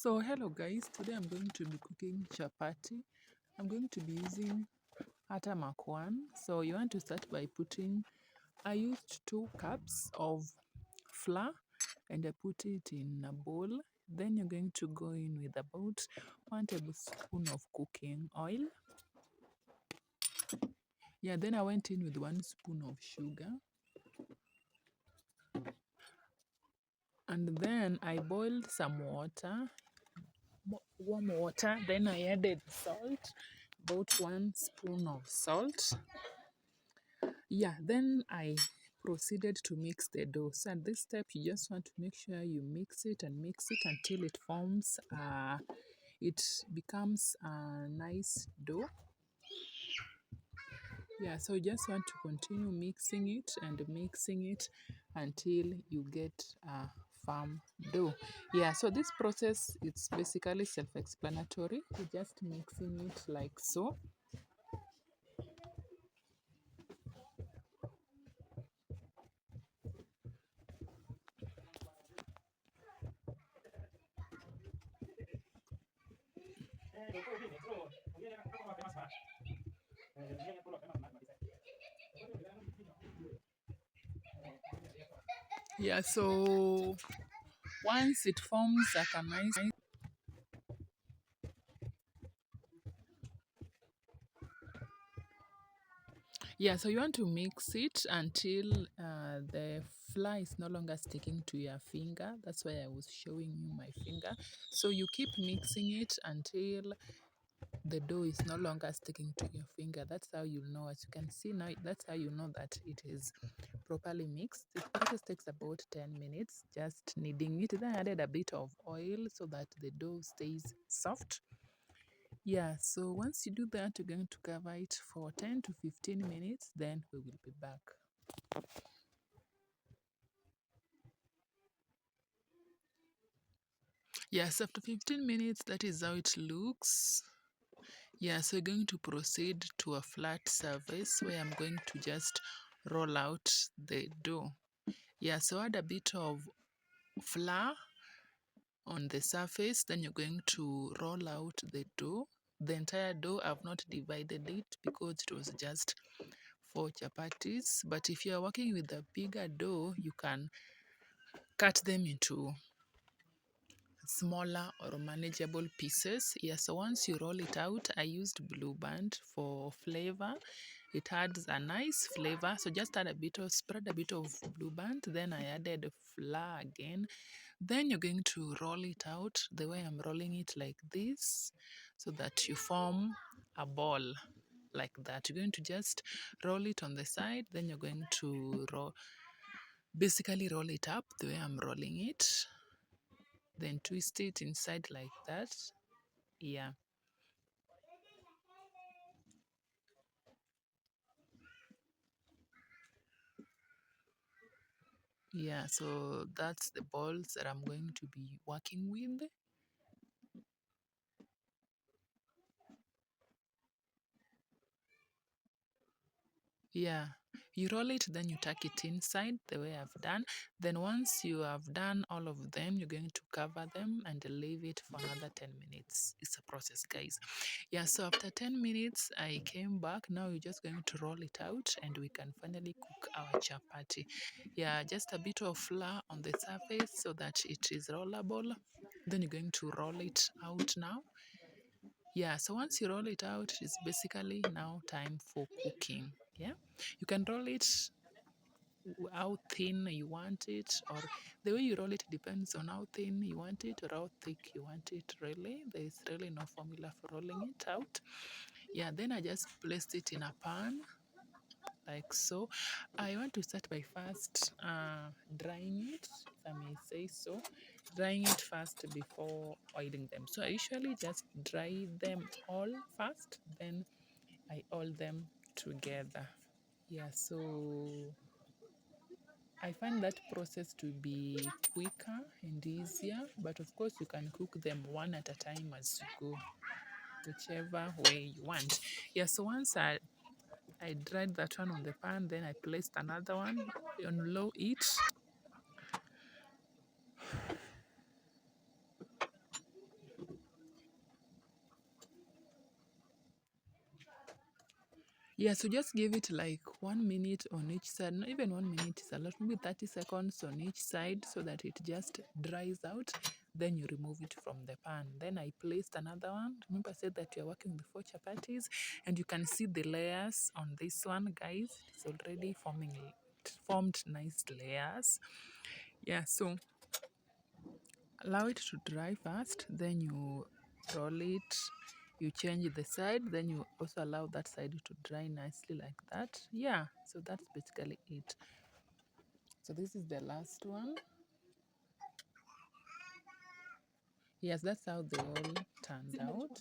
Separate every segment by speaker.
Speaker 1: So hello guys, today I'm going to be cooking chapati. I'm going to be using atta makwan. So you want to start by putting, I used 2 cups of flour and I put it in a bowl. Then you're going to go in with about 1 tablespoon of cooking oil. Yeah, then I went in with 1 spoon of sugar. And then I boiled some water, warm water. Then I added salt, about 1 spoon of salt. Yeah, then I proceeded to mix the dough. So at this step, you just want to make sure you mix it and mix it until it forms, it becomes a nice dough. Yeah, so you just want to continue mixing it and mixing it until you get a firm dough. Yeah, so this process, it's basically self-explanatory. You're just mixing it like so. Yeah, so once it forms like a nice, yeah, so you want to mix it until the flour is no longer sticking to your finger. That's why I was showing you my finger. So you keep mixing it until the dough is no longer sticking to your finger. That's how you know. As you can see now, that's how you know that it is properly mixed. This process takes about 10 minutes, just kneading it. Then I added a bit of oil so that the dough stays soft. Yeah, so once you do that, you're going to cover it for 10 to 15 minutes, then we will be back. Yes, after 15 minutes, that is how it looks. Yeah, so we're going to proceed to a flat surface where I'm going to just roll out the dough. Yeah, so add a bit of flour on the surface, then you're going to roll out the dough. The entire dough, I've not divided it because it was just 4 chapatis. But if you're working with a bigger dough, you can cut them into smaller or manageable pieces. Yeah, so once you roll it out, I used Blue Band for flavor. It adds a nice flavor. So just add a bit of, spread a bit of Blue Band. Then I added flour again. Then you're going to roll it out the way I'm rolling it, like this, so that you form a ball like that. You're going to just roll it on the side. Then you're going to basically roll it up the way I'm rolling it. Then twist it inside like that. Yeah. Yeah, so that's the balls that I'm going to be working with. Yeah, you roll it, then you tuck it inside the way I've done. Then once you have done all of them, you're going to cover them and leave it for another 10 minutes. It's a process, guys. Yeah, so after 10 minutes, I came back. Now you're just going to roll it out and we can finally cook our chapati. Yeah, just a bit of flour on the surface so that it is rollable. Then you're going to roll it out now. Yeah, so once you roll it out, it's basically now time for cooking. Yeah, you can roll it how thin you want it, or the way you roll it depends on how thin you want it or how thick you want it. Really, there is really no formula for rolling it out. Yeah, then I just placed it in a pan like so. I want to start by first drying it, if I may say so, drying it first before oiling them. So I usually just dry them all first, then I oil them together. Yeah, so I find that process to be quicker and easier, but of course you can cook them one at a time as you go, whichever way you want. Yeah, so once I dried that one on the pan, then I placed another one on low heat. Yeah, so just give it like 1 minute on each side. Not even 1 minute is a lot, maybe 30 seconds on each side so that it just dries out. Then you remove it from the pan. Then I placed another one. Remember, I said that you're working with 4 chapatis, and you can see the layers on this one, guys. It's already formed nice layers. Yeah, so allow it to dry first, then you roll it, you change the side, then you also allow that side to dry nicely like that. Yeah, so that's basically it. So this is the last one. Yes, that's how they all turned out.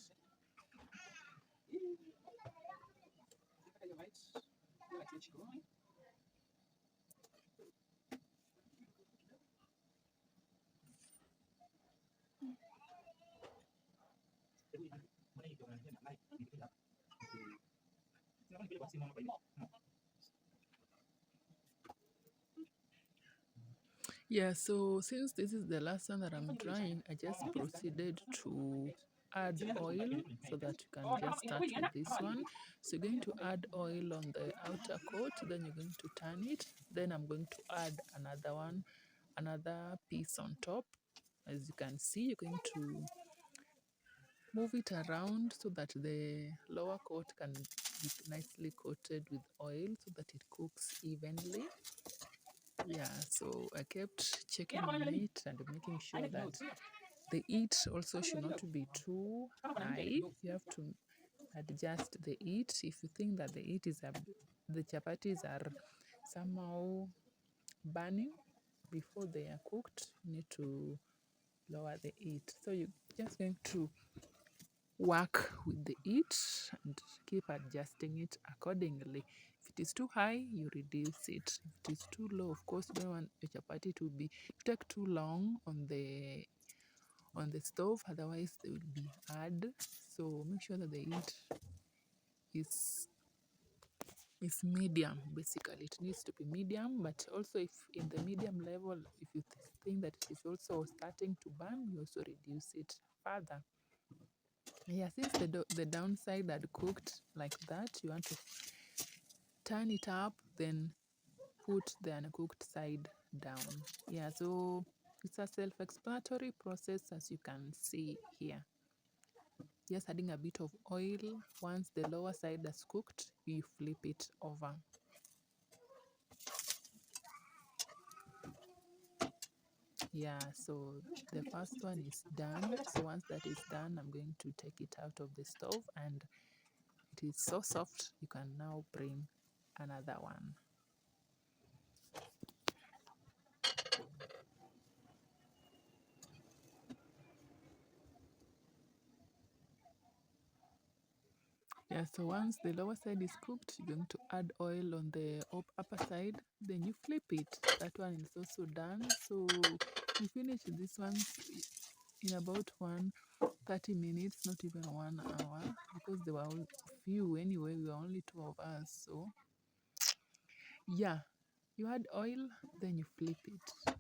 Speaker 1: Yeah, so since this is the last one that I'm trying, I just proceeded to add oil so that you can just start with this one. So you're going to add oil on the outer coat, then you're going to turn it. Then I'm going to add another one, another piece on top. As you can see, you're going to move it around so that the lower coat can be nicely coated with oil so that it cooks evenly. Yeah, so I kept checking on it and making sure that the heat also should not be too high. You have to adjust the heat. If you think that the chapatis are somehow burning before they are cooked, you need to lower the heat. So you're just going to work with the heat and keep adjusting it accordingly. If it is too high, you reduce it. If it is too low, of course, you don't want your chapati to take too long on the stove, otherwise they will be hard. So make sure that the heat is medium. Basically, it needs to be medium, but also if in the medium level, if you think that it is also starting to burn, you also reduce it further. Yeah, since the downside had cooked like that, you want to turn it up, then put the uncooked side down. Yeah, so it's a self-explanatory process, as you can see here. Just adding a bit of oil. Once the lower side has cooked, you flip it over. Yeah, so the first one is done. So once that is done, I'm going to take it out of the stove, and it is so soft you can now bring another one. Yeah, so once the lower side is cooked, you're going to add oil on the upper side, then you flip it. That one is also done. So you finish this one in about 30 minutes, not even 1 hour, because there were all few anyway. We were only two of us. So yeah, you add oil, then you flip it.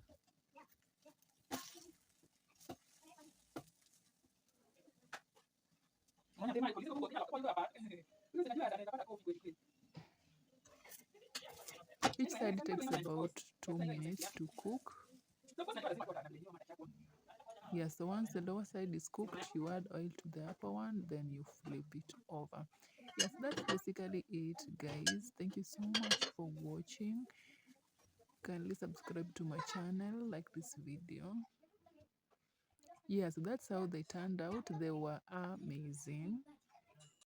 Speaker 1: Each side takes about 2 minutes to cook. Yeah, so once the lower side is cooked, you add oil to the upper one, then you flip it over. Yes, that's basically it, guys. Thank you so much for watching. Kindly subscribe to my channel, like this video. Yeah, so that's how they turned out. They were amazing.